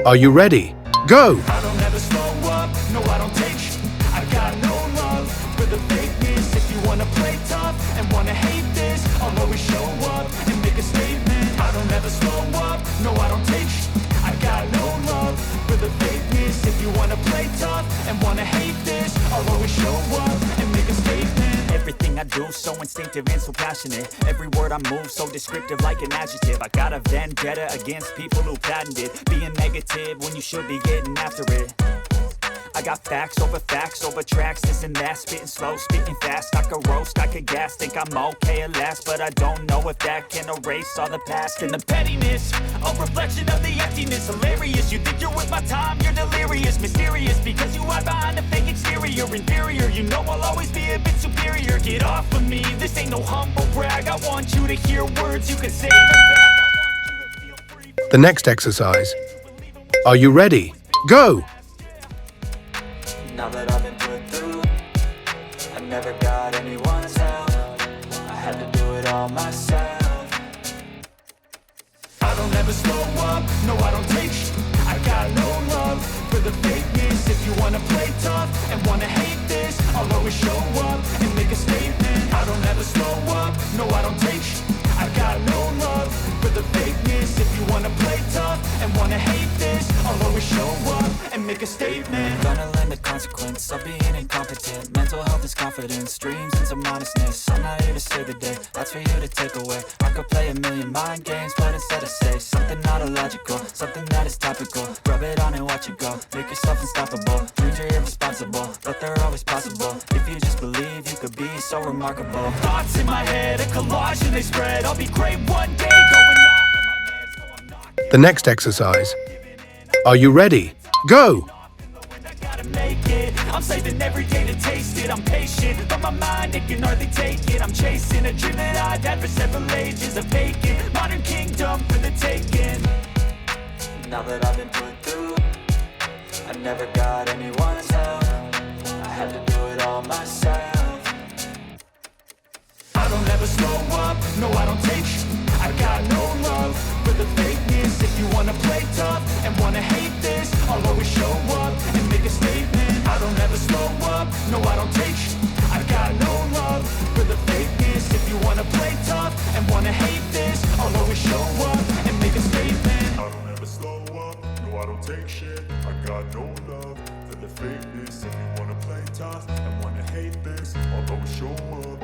Are you ready? Go! I don't ever slow up, no I don't take sh**. I got no love for the fakeness. If you wanna play tough and wanna hate this, I'll always show up and make a statement. I don't ever slow up, no I don't take sh**. I got no love for the fakeness. If you wanna play tough and wanna hate this, I'll always show up and make a statement. Everything I do so instinctive and so passionate. Every word I move so descriptive like an adjective. I got a vendetta against people who patented being negative when you should be getting after it. I got facts over tracks, this and that. Spitting slow, speaking fast. I could roast, I could gas. Think I'm okay at last, but I don't know if that can erase all the past. And the pettiness, a reflection of the emptiness. Hilarious, you think you're worth my time, you're delirious. Mysterious, because you hide behind a fake exterior. Inferior, you know I'll always be a bit superior. Get off of me, this ain't no humble brag. I want you to hear words, you can say them back. I want you to feel free. The next exercise. Are you ready? Go! Now that I've been put through, I never got anyone's help. I had to do it all myself. I don't ever slow up, no I don't take sh**. I got no love for the fakeness. If you wanna play tough and wanna hate this, I'll always show up and make a statement. I don't ever slow up, no I don't take sh**. I got no love for the fakeness. If you wanna play tough and wanna hate this, I'll always show up and make a statement. Gonna learn the consequence of being incompetent. Mental health is confidence, dreams and some honestness. I'm not here to save the day, that's for you to take away. I could play a million mind games, but instead I say something not illogical, something that is topical. Rub it on and watch it go, make yourself unstoppable. Dreams are irresponsible, but they're always possible. If you just believe, you could be so remarkable. Thoughts in my head, a collage and they spread. I'll be great one day, going off of my meds, so I'm not. The next exercise. Are you ready? Go! I'm saving every day to taste it. I'm patient, but my mind, it can hardly take it. I'm chasing a dream that I've had for several ages. A vacant, modern kingdom for the taking. Now that I've been put through, I never got anyone's help. I had to do it all myself. I don't ever slow up, no I don't take sh**. I got no love for the fakeness. If you wanna play tough and wanna hate this, I'll always show up and make a statement. I don't ever slow up, no I don't take sh**. I got no love for the fakeness. If you wanna play tough and wanna hate this, I'll always show up and make a statement. I don't ever slow up, no I don't take shit. I got no love for the fakeness. If you wanna play tough and wanna hate this, I'll always show up.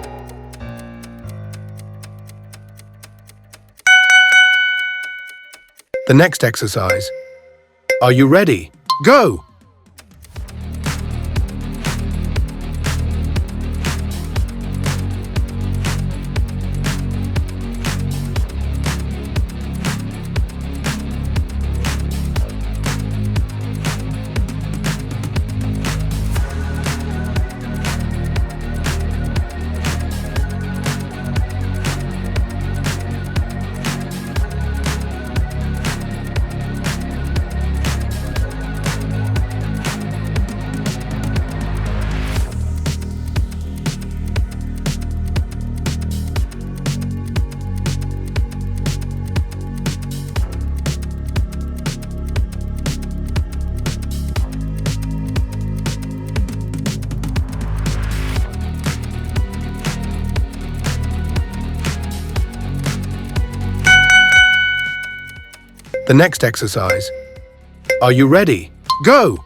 The next exercise. Are you ready? Go! The next exercise. Are you ready? Go!